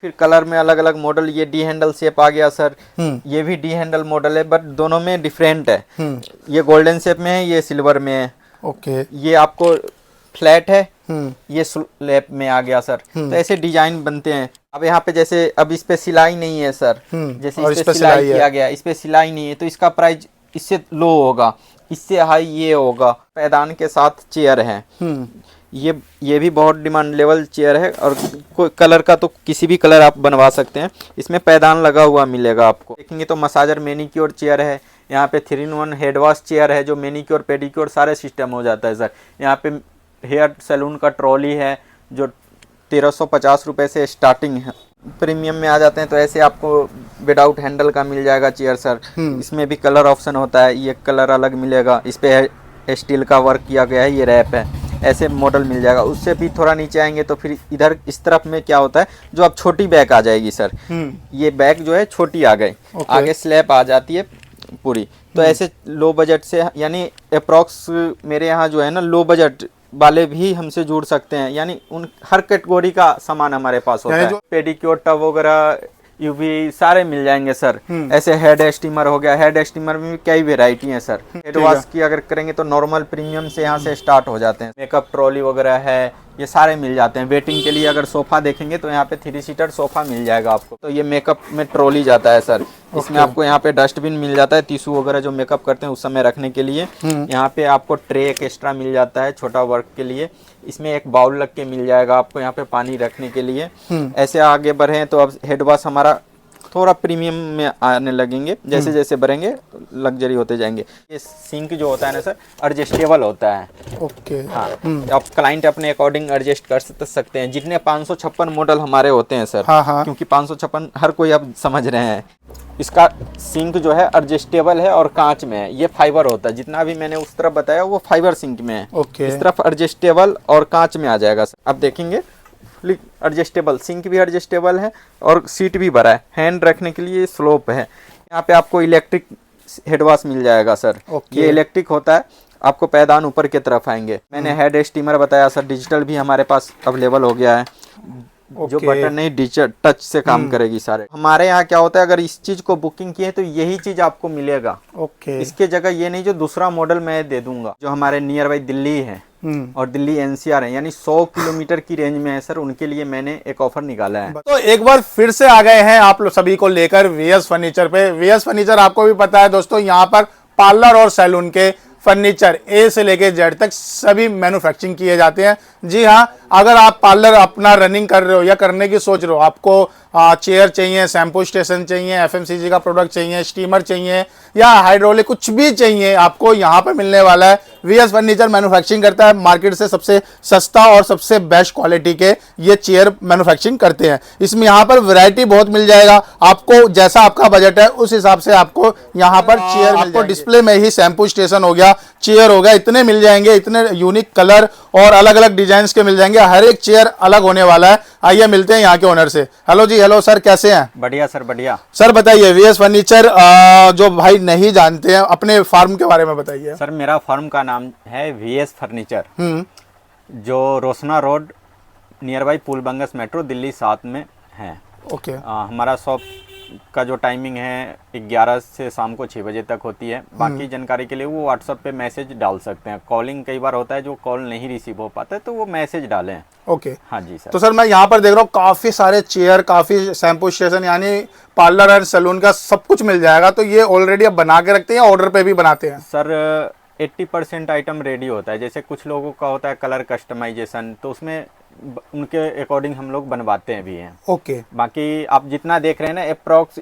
फिर कलर में अलग अलग मॉडल, ये डी हैंडल शेप आ गया सर। ये भी डी हैंडल मॉडल है, बट दोनों में डिफरेंट है। ये गोल्डन शेप में है, ये सिल्वर में है। ओके। ये आपको फ्लैट है, ये स्लैब में आ गया सर। तो ऐसे डिजाइन बनते हैं। अब यहाँ पे जैसे अब इस पे सिलाई नहीं है सर, जैसे इस पे सिलाई किया गया, इस पे सिलाई नहीं है, तो इसका प्राइस इससे लो होगा, इससे हाई ये होगा। पैदान के साथ चेयर है। ये भी बहुत डिमांड लेवल चेयर है, और कोई कलर का तो किसी भी कलर आप बनवा सकते हैं। इसमें पैदान लगा हुआ मिलेगा आपको। देखेंगे तो मसाजर मैनीक्योर चेयर है। यहाँ पे 3-in-1 हेड वॉश चेयर है, जो मैनीक्योर पेडिक्योर सारे सिस्टम हो जाता है सर। यहाँ पे हेयर सैलून का ट्रॉली है, जो 1350 रुपये से स्टार्टिंग है। प्रीमियम में आ जाते हैं तो ऐसे आपको विदाउट हैंडल का मिल जाएगा चेयर सर। इसमें भी कलर ऑप्शन होता है, ये कलर अलग मिलेगा। इस पे स्टील का वर्क किया गया है, ये रैप है। ऐसे मॉडल मिल जाएगा। उससे भी थोड़ा नीचे आएंगे तो फिर इधर इस तरफ में क्या होता है, जो अब छोटी बैग आ जाएगी सर। ये बैग जो है छोटी आ गई, आगे स्लैब आ जाती है पूरी। तो ऐसे लो बजट से, यानी अप्रॉक्स मेरे यहाँ जो है ना, लो बजट वाले भी हमसे जुड़ सकते हैं। यानी उन हर कैटेगरी का सामान हमारे पास होता है। पेडिक्योर टब वगैरह यूवी सारे मिल जाएंगे सर। ऐसे हेड स्टीमर हो गया, हेड स्टीमर में भी कई वेराइटी हैं सर। हेड वॉश की अगर करेंगे तो नॉर्मल प्रीमियम से यहाँ से स्टार्ट हो जाते हैं। मेकअप ट्रॉली वगैरह है, ये सारे मिल जाते हैं। वेटिंग के लिए अगर सोफा देखेंगे तो यहाँ पे 3 सीटर सोफा मिल जाएगा आपको। तो ये मेकअप में ट्रॉली जाता है सर। इसमें आपको यहाँ पे डस्टबिन मिल जाता है, टिश्यू वगैरह जो मेकअप करते हैं उस समय रखने के लिए। यहाँ पे आपको ट्रे एक एक्स्ट्रा मिल जाता है छोटा वर्क के लिए। इसमें एक बाउल लग के मिल जाएगा आपको यहाँ पे पानी रखने के लिए। ऐसे आगे बढ़े तो अब हेड वॉश हमारा थोड़ा प्रीमियम में आने लगेंगे। जैसे जैसे बढ़ेंगे लग्जरी होते जाएंगे। ये सिंक जो होता है ना सर, एडजस्टेबल होता है। ओके। हाँ, आप क्लाइंट अपने अकॉर्डिंग एडजस्ट कर सकते हैं। जितने 556 मॉडल हमारे होते हैं सर। हाँ। क्योंकि 556 हर कोई आप समझ रहे हैं। इसका सिंक जो है एडजस्टेबल है और कांच में है। ये फाइबर होता है, जितना भी मैंने उस तरफ बताया वो फाइबर सिंक में है। इस तरफ एडजस्टेबल और कांच में आ जाएगा सर। अब देखेंगे एडजस्टेबल सिंक भी एडजस्टेबल है, और सीट भी बड़ा है। हैंड रखने के लिए स्लोप है। यहाँ पे आपको इलेक्ट्रिक हेड वॉश मिल जाएगा सर। ये इलेक्ट्रिक होता है, आपको पैदान ऊपर की तरफ आएंगे। मैंने हेड स्टीमर बताया सर, डिजिटल भी हमारे पास अवेलेबल हो गया है। जो बटन नहीं, डिजिटल टच से काम करेगी सारे। हमारे यहाँ क्या होता है, अगर इस चीज को बुकिंग की है तो यही चीज आपको मिलेगा। इसके जगह ये नहीं जो दूसरा मॉडल मैं दे दूंगा। जो हमारे नियर बाई दिल्ली है और दिल्ली एनसीआर है, यानी 100 किलोमीटर की रेंज में है सर, उनके लिए मैंने एक ऑफर निकाला है। तो एक बार फिर से आ गए हैं आप लोग सभी को लेकर वीएस फर्नीचर पे। वीएस फर्नीचर आपको भी पता है दोस्तों, यहाँ पर पार्लर और सैलून के फर्नीचर ए से लेके जेड तक सभी मैन्युफैक्चरिंग किए जाते हैं। जी हाँ, अगर आप पार्लर अपना रनिंग कर रहे हो या करने की सोच रहे हो, आपको चेयर चाहिए, शैम्पू स्टेशन चाहिए, एफएमसीजी का प्रोडक्ट चाहिए, स्टीमर चाहिए या हाइड्रोलिक कुछ भी चाहिए, आपको यहाँ पर मिलने वाला है। वीएस फर्नीचर मैन्युफैक्चरिंग करता है मार्केट से सबसे सस्ता और सबसे बेस्ट क्वालिटी के ये चेयर मैन्युफैक्चरिंग करते हैं। इसमें यहाँ पर वैरायटी बहुत मिल जाएगा आपको, जैसा आपका बजट है उस हिसाब से आपको यहाँ पर चेयर आपको डिस्प्ले में ही शैम्पू स्टेशन हो गया, चेयर हो गया, इतने मिल जाएंगे। इतने यूनिक कलर और अलग अलग डिजाइन के मिल जाएंगे। हर एक चेयर अलग होने वाला है। आइए मिलते हैं यहाँ के ओनर से। हेलो जी। हेलो सर, कैसे हैं? बढ़िया सर, बढ़िया। सर बताइए, वीएस फर्नीचर जो भाई नहीं जानते हैं, अपने फार्म के बारे में बताइए। सर मेरा फार्म का नाम है वीएस फर्नीचर, जो रोशना रोड नियर बाई पुल बंगस मेट्रो दिल्ली 7 में है। ओके। हमारा शॉप का जो टाइमिंग है 11 से शाम को 6 बजे तक होती है। बाकी जानकारी के लिए वो व्हाट्सएप पे मैसेज डाल सकते हैं। कॉलिंग कई बार होता है, जो कॉल नहीं रिसीव हो पाता है तो वो मैसेज डालें। ओके। हाँ जी सर। तो सर मैं यहाँ पर देख रहा हूँ काफ़ी सारे चेयर, काफ़ी शैम्पू स्टेशन, यानी पार्लर एंड सैलून का सब कुछ मिल जाएगा। तो ये ऑलरेडी अब बना के रखते हैं या ऑर्डर पे भी बनाते हैं? सर 80% आइटम रेडी होता है। जैसे कुछ लोगों का होता है कलर कस्टमाइजेशन, तो उसमें उनके अकॉर्डिंग हम लोग बनवाते हैं भी हैं। ओके। बाकी आप जितना देख रहे हैं ना, अप्रॉक्स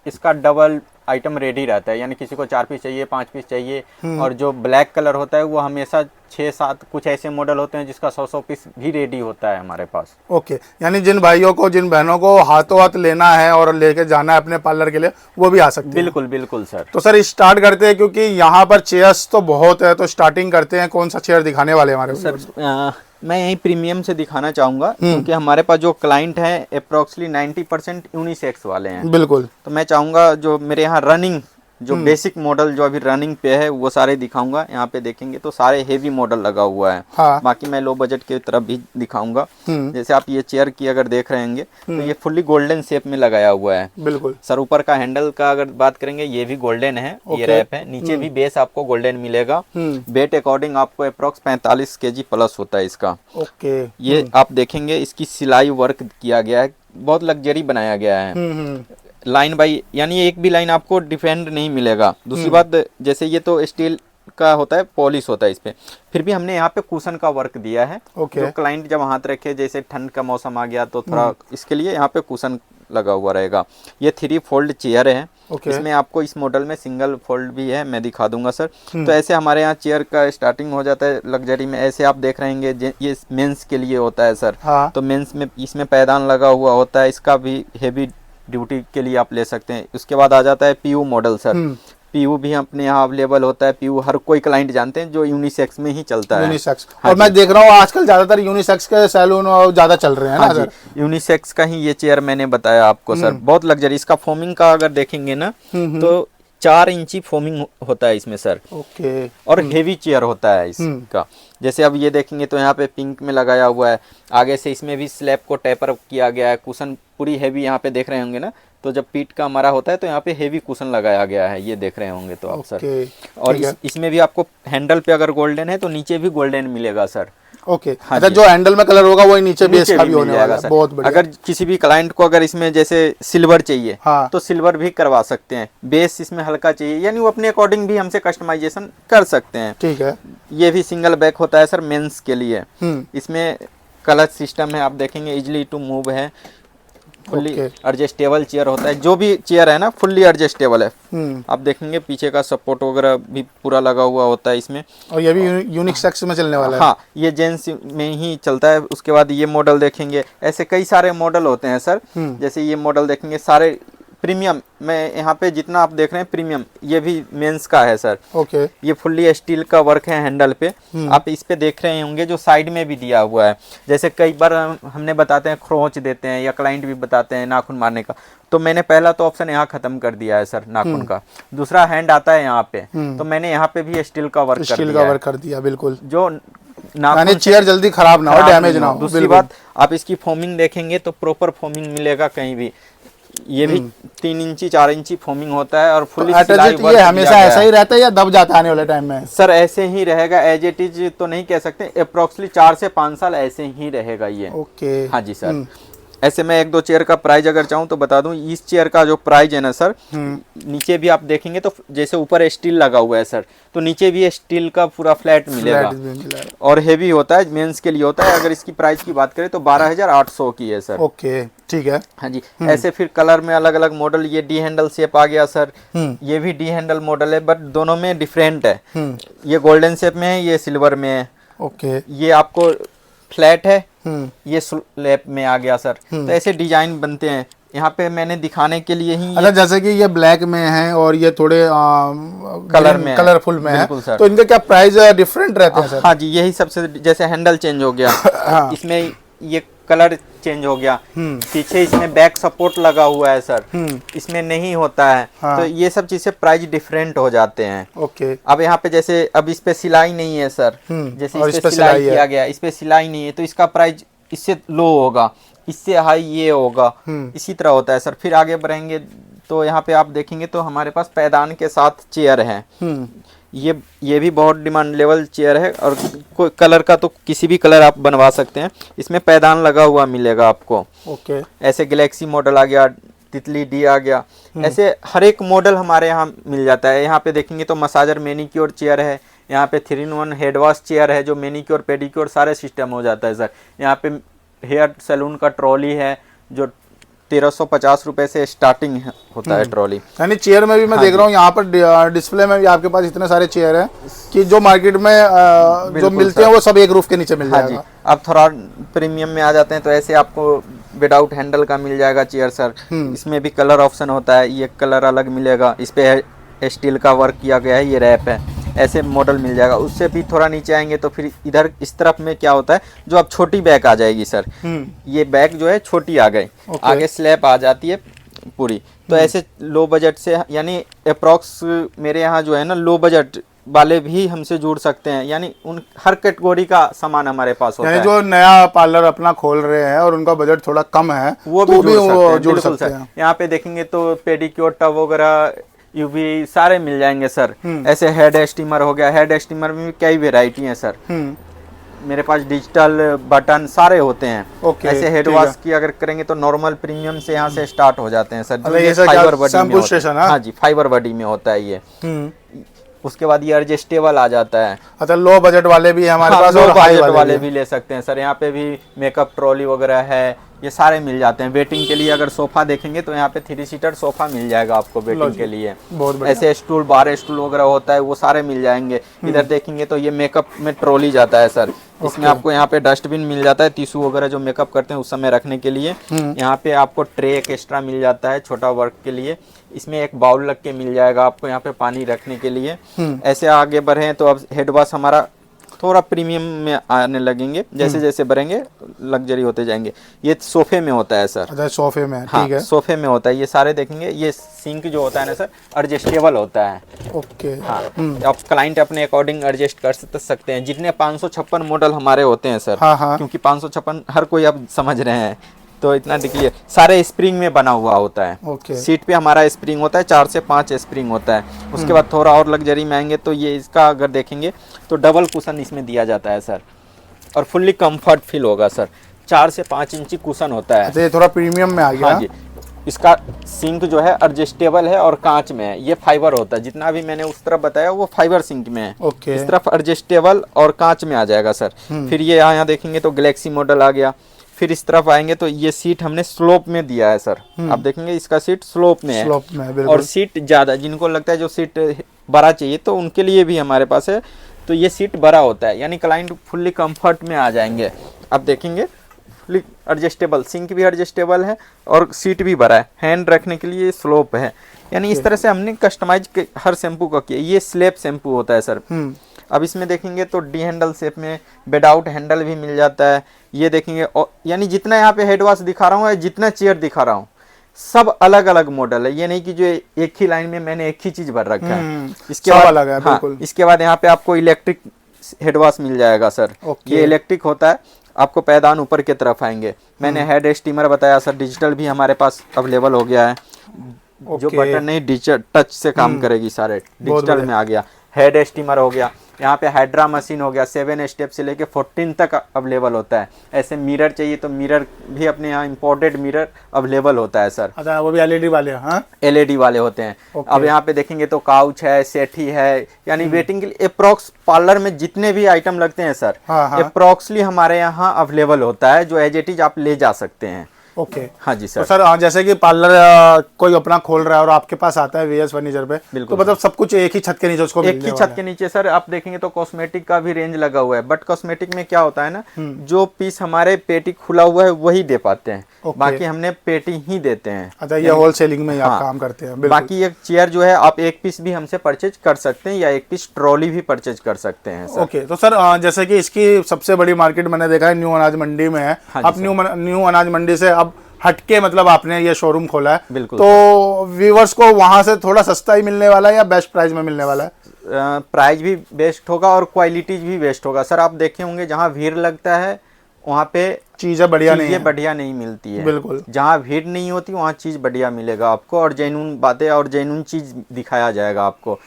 इसका डबल आइटम रेडी रहता है। यानी किसी को 4 पीस चाहिए, 5 पीस चाहिए। और जो ब्लैक कलर होता है वो हमेशा 6-7 कुछ ऐसे मॉडल होते हैं जिसका 100 पीस भी रेडी होता है हमारे पास। ओके। यानी जिन भाइयों को, जिन बहनों को हाथों हाथ लेना है और लेके जाना है अपने पार्लर के लिए, वो भी आ सकते हैं। बिल्कुल बिल्कुल सर। तो सर स्टार्ट करते हैं, क्योंकि यहाँ पर चेयर्स तो बहुत है, तो स्टार्टिंग करते हैं। कौन सा चेयर दिखाने वाले हमारे सर? मैं यही प्रीमियम से दिखाना चाहूँगा, क्योंकि हमारे पास जो क्लाइंट हैं अप्रोक्सली 90% यूनिसेक्स वाले हैं। बिल्कुल। तो मैं चाहूँगा जो मेरे यहाँ रनिंग जो बेसिक मॉडल जो अभी रनिंग पे है वो सारे दिखाऊंगा। यहाँ पे देखेंगे तो सारे हेवी मॉडल लगा हुआ है। हाँ। बाकी मैं लो बजट की तरफ भी दिखाऊंगा। जैसे आप ये चेयर की अगर देख रहे होंगे तो ये फुल्ली गोल्डन शेप में लगाया हुआ है। बिल्कुल। सर ऊपर का हैंडल का अगर बात करेंगे ये भी गोल्डन है, ये रैप है। नीचे भी बेस आपको गोल्डन मिलेगा। वेट अकॉर्डिंग आपको अप्रोक्स 45 kg प्लस होता है इसका। ओके। ये आप देखेंगे इसकी सिलाई वर्क किया गया है, बहुत लग्जरी बनाया गया है। लाइन बाई यानी एक भी लाइन आपको डिफेंड नहीं मिलेगा। दूसरी बात, जैसे ये तो स्टील का होता है, पॉलिश होता है इस पे, फिर भी हमने यहाँ पे कुशन का वर्क दिया है। जो क्लाइंट जब हाथ रखे, जैसे ठंड का मौसम आ गया तो थोड़ा इसके लिए यहाँ पे कुशन लगा हुआ रहेगा। ये 3 फोल्ड चेयर है। इसमें आपको इस मॉडल में सिंगल फोल्ड भी है, मैं दिखा दूंगा सर। तो ऐसे हमारे यहाँ चेयर का स्टार्टिंग हो जाता है लग्जरी में। ऐसे आप देख रहे हैं ये मेंस के लिए होता है सर। हाँ। तो मेंस में इसमें पैदान लगा हुआ होता है, इसका भी हेवी ड्यूटी के लिए आप ले सकते हैं। उसके बाद आ जाता है पीयू मॉडल सर। पीयू भी अपने यहाँ अवेलेबल होता है। पीयू हर कोई क्लाइंट जानते हैं, जो यूनिसेक्स में ही चलता है। यूनिसेक्स। और मैं देख रहा हूँ आजकल ज्यादातर यूनिसेक्स के सैलून ज्यादा चल रहे हैं ना सर। यूनिसेक्स का ही ये चेयर मैंने बताया आपको सर, बहुत लग्जरी। इसका फोमिंग का अगर देखेंगे ना तो 4 इंची फोमिंग होता है इसमें सर। ओके। और हेवी चेयर होता है इसका। जैसे अब ये देखेंगे तो यहाँ पे पिंक में लगाया हुआ है। आगे से इसमें भी स्लैब को टेपर किया गया है। कुशन पूरी हेवी यहाँ पे देख रहे होंगे ना, तो जब पीठ का हमारा होता है तो यहाँ पे हेवी कुशन लगाया गया है, ये देख रहे होंगे तो आप सर। और इसमें भी आपको हैंडल पे अगर गोल्डन है तो नीचे भी गोल्डन मिलेगा सर। ओके। अच्छा, जो हैंडल में कलर होगा वही नीचे बेस का भी होने वाला है। बहुत बढ़िया। अगर किसी भी क्लाइंट को अगर इसमें जैसे सिल्वर चाहिए तो सिल्वर भी करवा सकते हैं। बेस इसमें हल्का चाहिए, यानी वो अपने अकॉर्डिंग भी हमसे कस्टमाइजेशन कर सकते हैं। ठीक है। ये भी सिंगल बैक होता है सर मेंस के लिए। इसमें कलर सिस्टम है, आप देखेंगे इजिली टू मूव है। फुल्ली एडजस्टेबल चेयर होता है। जो भी चेयर है ना फुल्ली एडजस्टेबल है। आप देखेंगे पीछे का सपोर्ट वगैरह भी पूरा लगा हुआ होता है इसमें। और ये भी यूनिसेक्स में चलने वाला है। हाँ, ये जेंट्स में ही चलता है। उसके बाद ये मॉडल देखेंगे, ऐसे कई सारे मॉडल होते हैं सर। जैसे ये मॉडल देखेंगे सारे प्रीमियम में, यहाँ पे जितना आप देख रहे हैं प्रीमियम, ये भी मेंस का है सर। ओके। ये फुल्ली स्टील का वर्क है हैंडल पे। आप इस पे देख रहे होंगे जो साइड में भी दिया हुआ है। जैसे कई बार हमने बताते हैं खरोंच देते हैं, या क्लाइंट भी बताते हैं नाखून मारने का, तो मैंने पहला तो ऑप्शन यहाँ खत्म कर दिया है सर नाखून का। दूसरा हैंड आता है यहाँ पे, तो मैंने यहाँ पे भी स्टील का वर्क कर दिया। बिल्कुल। जो यानी चेयर जल्दी खराब ना हो, डैमेज ना हो। दूसरी बात, आप इसकी फोमिंग देखेंगे तो प्रॉपर फोमिंग मिलेगा कहीं भी। ये भी 3 इंची 4 इंची फोमिंग होता है और फुल्ली सिलाई वर्क। ये हमेशा ऐसा ही रहता है या दब जाता है आने वाले टाइम में? सर ऐसे ही रहेगा, एज इट इज तो नहीं कह सकते, अप्रोक्सीमेटली 4 से 5 साल ऐसे ही रहेगा ये। ओके। हाँ जी सर। ऐसे मैं 1-2 चेयर का प्राइस अगर चाहूँ तो बता दूं। इस चेयर का जो प्राइस है ना सर, नीचे भी आप देखेंगे तो जैसे ऊपर स्टील लगा हुआ है सर, तो नीचे भी स्टील का पूरा फ्लैट मिलेगा। और हेवी होता है, मेंस के लिए होता है। अगर इसकी प्राइस की बात करें तो 12,800 की है सर। ओके, ठीक है। हाँ जी। ऐसे फिर कलर में अलग अलग मॉडल, ये डी हैंडल शेप आ गया सर। ये भी डी हैंडल मॉडल है, बट दोनों में डिफरेंट है। ये गोल्डन शेप में है, ये सिल्वर में है। ओके। ये आपको फ्लैट है, ये स्लैब में आ गया सर। तो ऐसे डिजाइन बनते हैं। यहाँ पे मैंने दिखाने के लिए ही, अच्छा, जैसे कि ये ब्लैक में है और ये थोड़े कलर में कलरफुल में है, सर। तो इनके क्या प्राइस डिफरेंट रहते हैं सर? हाँ जी, यही सबसे, जैसे हैंडल चेंज हो गया, हाँ। इसमें ये कलर चेंज हो गया। पीछे इसमें बैक सपोर्ट लगा हुआ है सर, इसमें नहीं होता है। हाँ। तो ये सब चीजें प्राइस डिफरेंट हो जाते हैं। ओके। अब यहाँ पे जैसे अब इस पे सिलाई नहीं है सर, जैसे इस पे सिलाई किया गया, इस पे सिलाई नहीं है, तो इसका प्राइस इससे लो होगा, इससे हाई ये होगा। इसी तरह होता है सर। फिर आगे बढ़ेंगे तो यहाँ पे आप देखेंगे तो हमारे पास पैदान के साथ चेयर है। ये भी बहुत डिमांड लेवल चेयर है। और कोई कलर का तो किसी भी कलर आप बनवा सकते हैं, इसमें पैदान लगा हुआ मिलेगा आपको। ओके। ऐसे गैलेक्सी मॉडल आ गया, तितली डी आ गया, ऐसे हर एक मॉडल हमारे यहाँ मिल जाता है। यहाँ पे देखेंगे तो मसाजर मैनिक्योर चेयर है। यहाँ पे 3-in-1 हेड वॉश चेयर है, जो मैनिक्योर पेडिक्योर सारे सिस्टम हो जाता है सर। यहाँ पे हेयर सैलून का ट्रॉली है, जो 1350 रुपए से स्टार्टिंग होता है ट्रॉली। यानी चेयर में भी मैं देख रहा हूँ यहाँ पर डिस्प्ले में भी आपके पास इतने सारे चेयर हैं कि जो मार्केट में जो मिलते हैं वो सब एक रूफ के नीचे मिल जाएगा। अब थोड़ा प्रीमियम में आ जाते हैं तो ऐसे आपको विदाउट हैंडल का मिल जाएगा चेयर सर। इसमें भी कलर ऑप्शन होता है, ये कलर अलग मिलेगा, इस पे स्टील का वर्क किया गया है, ये रैप है। ऐसे मॉडल मिल जाएगा। उससे भी थोड़ा नीचे आएंगे तो फिर इधर इस तरफ में क्या होता है, जो अब छोटी बैग आ जाएगी सर। ये बैग जो है छोटी आ गई, आगे स्लैब आ जाती है, पूरी। तो ऐसे लो बजट से यानी अप्रॉक्स मेरे यहाँ जो है ना लो बजट वाले भी हमसे जुड़ सकते हैं, यानी उन हर कैटेगरी का सामान हमारे पास होता है। जो नया पार्लर अपना खोल रहे हैं और उनका बजट थोड़ा कम है वो तो भी जुड़ सकते हैं। यहाँ पे देखेंगे तो पेडिक्योर टब वगैरह यूवी सारे मिल जाएंगे सर। ऐसे हेड स्टीमर हो गया, हेड स्टीमर में भी कई वेराइटी हैं सर। मेरे पास डिजिटल बटन सारे होते हैं। ऐसे हेड वॉश की अगर करेंगे तो नॉर्मल प्रीमियम से यहाँ से स्टार्ट हो जाते हैं सर। जो ये फाइबर बॉडी में होता है, हाँ जी फाइबर बॉडी में होता है ये। उसके बाद ये एडजस्टेबल आ जाता है। अच्छा, लो बजट वाले भी हमारे पास और हाई बजट वाले भी ले सकते हैं सर। यहाँ पे भी मेकअप ट्रॉली वगैरह है, ये सारे मिल जाते हैं। वेटिंग के लिए अगर सोफा देखेंगे तो यहाँ पे 3 सीटर सोफा मिल जाएगा आपको वेटिंग के लिए। ऐसे स्टूल, बार स्टूल वगैरह होता है वो सारे मिल जाएंगे। इधर देखेंगे तो ये मेकअप में ट्रॉली जाता है सर। इसमें आपको यहाँ पे डस्टबिन मिल जाता है, टिश्यू वगैरह जो मेकअप करते हैं उस समय रखने के लिए। यहाँ पे आपको ट्रे एक एक्स्ट्रा मिल जाता है छोटा वर्क के लिए। इसमें एक बाउल लग के मिल जाएगा आपको यहाँ पे पानी रखने के लिए। ऐसे आगे बढ़े तो अब हेड वॉश हमारा थोड़ा प्रीमियम में आने लगेंगे, जैसे जैसे बढ़ेंगे लग्जरी होते जाएंगे। ये सोफे में होता है सर। अच्छा, सोफे में, हाँ, ठीक है। सोफे में होता है। ये सारे देखेंगे, ये सिंक जो होता है ना सर एडजस्टेबल होता है। ओके, हाँ, आप क्लाइंट अपने अकॉर्डिंग एडजस्ट कर सकते हैं। जितने 556 मॉडल हमारे होते हैं सर। हाँ। क्योंकि 556 हर कोई अब समझ रहे हैं तो इतना क्लियर, सारे स्प्रिंग में बना हुआ होता है। सीट पे हमारा स्प्रिंग होता है, 4 से 5 स्प्रिंग होता है। उसके बाद थोड़ा और लग्जरी में आएंगे तो ये इसका अगर देखेंगे तो डबल कुशन इसमें दिया जाता है सर, और फुल्ली कंफर्ट फील होगा सर। 4 से 5 इंची कुशन होता है। ये थोड़ा प्रीमियम में आ गया। हाँ जी। इसका सिंक जो है एडजस्टेबल है और कांच में है। ये फाइबर होता है, जितना भी मैंने उस तरफ बताया वो फाइबर सिंक में है। इस तरफ एडजस्टेबल और कांच में आ जाएगा सर। फिर ये यहाँ देखेंगे तो गैलेक्सी मॉडल आ गया। फिर इस तरफ आएंगे तो ये सीट हमने स्लोप में दिया है सर। आप देखेंगे इसका सीट स्लोप में है। और सीट ज़्यादा, जिनको लगता है जो सीट बड़ा चाहिए तो उनके लिए भी हमारे पास है। तो ये सीट बड़ा होता है, यानी क्लाइंट फुल्ली कंफर्ट में आ जाएंगे। आप देखेंगे फुल्ली एडजस्टेबल, सिंक भी एडजस्टेबल है और सीट भी बड़ा है। हैंड रखने के लिए स्लोप है, यानी इस तरह से हमने कस्टमाइज हर शैम्पू का किया। ये स्लेप शैम्पू होता है सर। अब इसमें देखेंगे तो डी हैंडल शेप में बेडाउट हैंडल भी मिल जाता है। ये देखेंगे, यानी जितना यहाँ पे हेड वॉश दिखा रहा हूँ, जितना चेयर दिखा रहा हूँ, सब अलग अलग मॉडल है। ये नहीं कि जो एक ही लाइन में मैंने एक ही चीज भर रखा है। इसके बाद अलग है, हाँ, इसके बाद यहाँ पे आपको इलेक्ट्रिक हेड वॉश मिल जाएगा सर। ये इलेक्ट्रिक होता है, आपको पैदान ऊपर की तरफ आएंगे। मैंने हेड स्टीमर बताया सर, डिजिटल भी हमारे पास अवेलेबल हो गया है। जो बटन नहीं, डिजिटल टच से काम करेगी, सारे डिजिटल में आ गया। हेड स्टीमर हो गया, यहाँ पे हाइड्रा मशीन हो गया। 7 स्टेप से लेके 14 तक अवेलेबल होता है। ऐसे मिरर चाहिए तो मिरर भी अपने यहाँ इंपोर्टेड मिरर अवेलेबल होता है सर। अच्छा, वो भी एलईडी वाले? हाँ, एलईडी वाले होते हैं। अब यहाँ पे देखेंगे तो काउच है, सेठी है, यानी वेटिंग के लिए अप्रोक्स पार्लर में जितने भी आइटम लगते हैं सर, अप्रोक्सली हमारे यहाँ अवेलेबल होता है, जो एज इट इज आप ले जा सकते हैं। ओके, हाँ जी सर। तो सर जैसे कि पार्लर कोई अपना खोल रहा है और आपके पास आता है वीएस फर्नीचर पे, तो मतलब सब कुछ एक ही छत के नीचे उसको एक ही छत के नीचे सर। आप देखेंगे तो कॉस्मेटिक का भी रेंज लगा हुआ है, बट कॉस्मेटिक में क्या होता है ना, जो पीस हमारे पेटी खुला हुआ है वही दे पाते हैं, बाकी हमने पेटी ही देते हैं। अच्छा, ये होलसेलिंग में आप काम करते हैं। बाकी एक चेयर जो है आप एक पीस भी हमसे परचेज कर सकते हैं, या एक पीस ट्रॉली भी परचेज कर सकते हैं सर। ओके, तो सर जैसे कि इसकी सबसे बड़ी मार्केट मैंने देखा है न्यू अनाज मंडी में है। अब न्यू अनाज मंडी से अब हटके मतलब आपने ये शोरूम खोला है, बिल्कुल। तो व्यूवर्स को वहां से थोड़ा सस्ता ही मिलने वाला है या बेस्ट प्राइस में मिलने वाला है? प्राइस भी बेस्ट होगा और क्वालिटी भी बेस्ट होगा सर। आप देखे होंगे जहाँ भीड़ लगता है वहाँ पे चीजें बढ़िया नहीं मिलती है। बिल्कुल, जहाँ भीड़ नहीं होती वहाँ चीज बढ़िया मिलेगा आपको, और जेन्युइन बातें और जेन्युइन चीज दिखाया जाएगा आपको।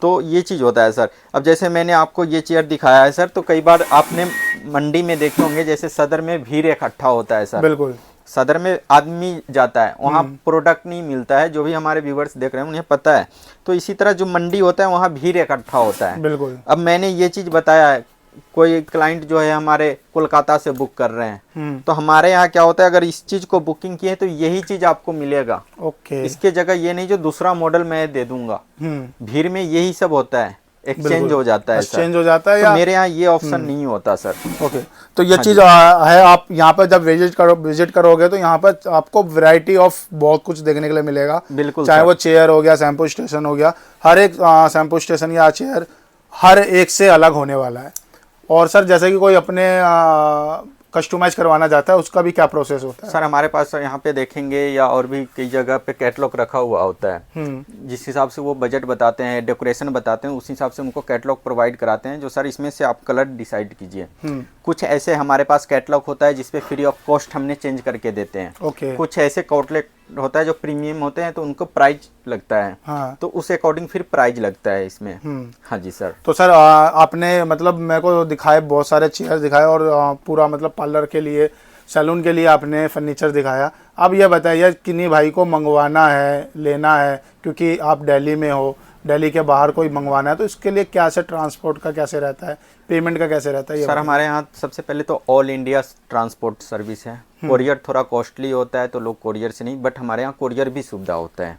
तो ये चीज होता है सर। अब जैसे मैंने आपको ये चेयर दिखाया है सर, तो कई बार आपने मंडी में देखे होंगे जैसे सदर में भीड़ इकट्ठा होता है सर। बिल्कुल, सदर में आदमी जाता है, वहाँ प्रोडक्ट नहीं मिलता है, जो भी हमारे व्यूवर्स देख रहे हैं उन्हें पता है। तो इसी तरह जो मंडी होता है वहाँ भीड़ इकट्ठा होता है। बिल्कुल। अब मैंने ये चीज बताया है, कोई क्लाइंट जो है हमारे कोलकाता से बुक कर रहे हैं, तो हमारे यहाँ क्या होता है, अगर इस चीज को बुकिंग किए तो यही चीज आपको मिलेगा। ओके, इसके जगह ये नहीं जो दूसरा मॉडल मैं दे दूंगा। भीड़ में यही सब होता है, एक्सचेंज हो जाता है, एक्सचेंज हो जाता है। तो मेरे यहाँ ये ऑप्शन नहीं होता सर। ओके, तो ये चीज है, आप यहाँ पर जब विजिट करोगे तो यहाँ पर आपको वैरायटी ऑफ बहुत कुछ देखने के लिए मिलेगा। बिल्कुल, चाहे वो चेयर हो गया, शैम्पू स्टेशन हो गया, हर एक शैम्पू स्टेशन या चेयर हर एक से अलग होने वाला है। और सर जैसे कि कोई अपने कस्टमाइज करवाना चाहता है उसका भी क्या प्रोसेस होता है? सर हमारे पास यहाँ पे देखेंगे या और भी कई जगह पे कैटलॉग रखा हुआ होता है, जिस हिसाब से वो बजट बताते हैं, डेकोरेशन बताते हैं, उस हिसाब से उनको कैटलॉग प्रोवाइड कराते हैं जो सर इसमें से आप कलर डिसाइड कीजिए। कुछ ऐसे हमारे पास कैटलॉग होता है जिसपे फ्री ऑफ कॉस्ट हमने चेंज करके देते हैं। कुछ ऐसे आउटलेट होता है जो प्रीमियम होते हैं तो उनको प्राइस लगता है। हाँ। तो उस अकॉर्डिंग फिर प्राइस लगता है इसमें। हाँ जी सर। तो सर आपने मतलब मेरे को दिखाए बहुत सारे चेयर दिखाए और पूरा मतलब पार्लर के लिए, सैलून के लिए आपने फर्नीचर दिखाया। अब ये बताइए किन्हीं भाई को मंगवाना है, लेना है, क्योंकि आप दिल्ली में हो, दिल्ली के बाहर कोई मंगवाना है तो इसके लिए क्या से ट्रांसपोर्ट का कैसे रहता है, पेमेंट का कैसे रहता है? सर हमारे यहाँ सबसे पहले तो ऑल इंडिया ट्रांसपोर्ट सर्विस है। कोरियर थोड़ा कॉस्टली होता है तो लोग कोरियर से नहीं, बट हमारे यहाँ कोरियर भी सुविधा होता है।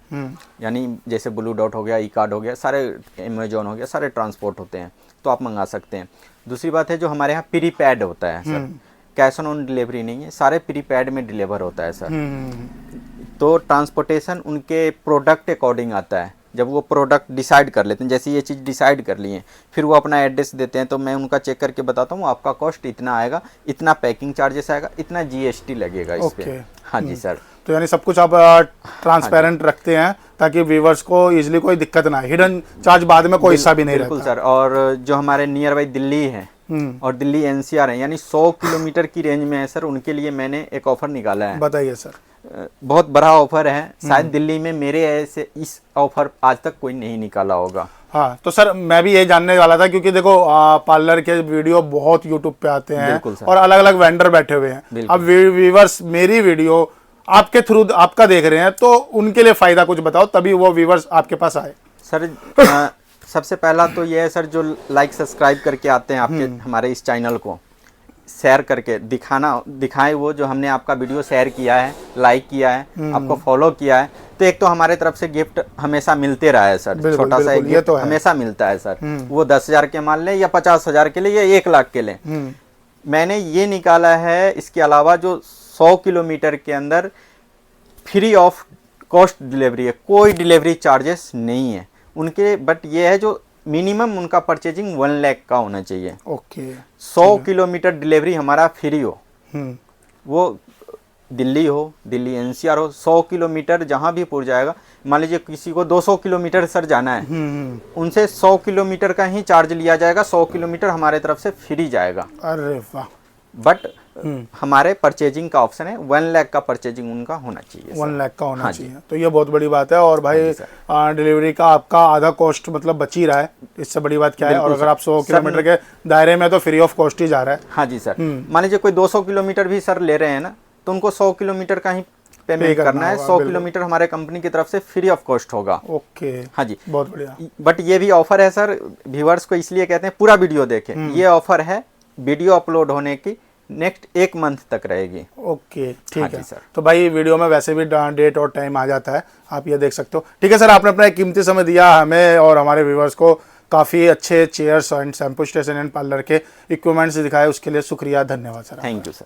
यानी जैसे ब्लू डॉट हो गया, ई कार्ड हो गया, सारे अमेजोन हो गया, सारे ट्रांसपोर्ट होते हैं तो आप मंगा सकते हैं। दूसरी बात है जो हमारे यहाँ प्रीपैड होता है सर, कैश ऑन डिलीवरी नहीं है, सारे प्रीपैड में डिलीवर होता है सर। तो ट्रांसपोर्टेशन उनके प्रोडक्ट अकॉर्डिंग आता है। जब वो प्रोडक्ट डिसाइड कर लेते हैं, जैसे ये चीज़ डिसाइड कर लिए, फिर वो अपना एड्रेस देते हैं तो मैं उनका चेक करके बताता हूँ आपका कॉस्ट इतना आएगा, इतना पैकिंग चार्जेस आएगा, इतना जीएसटी लगेगा इस पे। हाँ जी सर। तो यानी सब कुछ आप ट्रांसपेरेंट रखते हैं ताकि व्यूवर्स को इजीली कोई दिक्कत ना आए, हिडन चार्ज बाद में कोई हिस्सा भी नहीं रहता। बिल्कुल सर। और जो हमारे नियर बाई दिल्ली है और दिल्ली एनसीआर है, यानी 100 किलोमीटर की रेंज में है सर, उनके लिए मैंने एक ऑफर निकाला है। बताइए सर। बहुत बड़ा ऑफर है, शायद दिल्ली में मेरे ऐसे इस ऑफर आज तक कोई नहीं निकाला होगा। हाँ तो सर मैं भी ये जानने वाला था, क्योंकि देखो पार्लर के वीडियो बहुत यूट्यूब पे आते हैं और अलग अलग वेंडर बैठे हुए हैं। अब व्यूवर्स मेरी वीडियो आपके थ्रू आपका देख रहे हैं तो उनके लिए फायदा कुछ बताओ, तभी वो व्यूवर्स आपके पास आए। सर सबसे पहला तो ये है सर, जो लाइक सब्सक्राइब करके आते हैं आपके हमारे इस चैनल को, शेयर करके दिखाएं वो जो हमने आपका वीडियो शेयर किया है, लाइक किया है, आपको फॉलो किया है, तो एक तो हमारे तरफ से गिफ्ट हमेशा मिलते रहा है सर। छोटा सा एक गिफ्ट तो हमेशा मिलता है सर। वो 10,000 के मान लें या 50,000 के लिए या 1 लाख के लें। मैंने ये निकाला है इसके अलावा जो 100 किलोमीटर के अंदर फ्री ऑफ कॉस्ट डिलीवरी है, कोई डिलीवरी चार्जेस नहीं है उनके, बट ये है जो मिनिमम उनका परचेजिंग 1 लाख का होना चाहिए। ओके। 100 किलोमीटर डिलीवरी हमारा फ्री हो, वो दिल्ली हो, दिल्ली एनसीआर हो, 100 किलोमीटर जहाँ भी पूर जाएगा। मान लीजिए किसी को 200 किलोमीटर सर जाना है, उनसे 100 किलोमीटर का ही चार्ज लिया जाएगा, 100 किलोमीटर हमारे तरफ से फ्री जाएगा। अरे वाह। बट हमारे परचेजिंग का ऑप्शन है 1 लाख का परचेजिंग उनका होना चाहिए। 1 लाख का होना चाहिए, तो ये बहुत बड़ी बात है। और भाई डिलीवरी का आपका आधा कॉस्ट मतलब बच ही रहा है, इससे बड़ी बात क्या है। और अगर आप 100 किलोमीटर के दायरे में तो फ्री ऑफ कॉस्ट ही जा रहा है। हाँ जी सर। मान लीजिए कोई 200 किलोमीटर भी सर ले रहे हैं ना, तो उनको 100 किलोमीटर का ही पेमेंट करना है। 100 किलोमीटर हमारे कंपनी की तरफ से फ्री ऑफ कॉस्ट होगा। ओके। हाँ जी, बहुत बढ़िया। बट ये भी ऑफर है सर, व्यूअर्स को इसलिए कहते हैं पूरा वीडियो देखें। ये ऑफर है वीडियो अपलोड होने की नेक्स्ट 1 मंथ तक रहेगी। ओके ठीक है सर। तो भाई वीडियो में वैसे भी डेट और टाइम आ जाता है, आप ये देख सकते हो। ठीक है सर, आपने अपना एक कीमती समय दिया हमें और हमारे व्यूवर्स को, काफ़ी अच्छे chairs and shampoo station and parlour के इक्विपमेंट्स दिखाए, उसके लिए शुक्रिया, धन्यवाद सर। Thank you sir.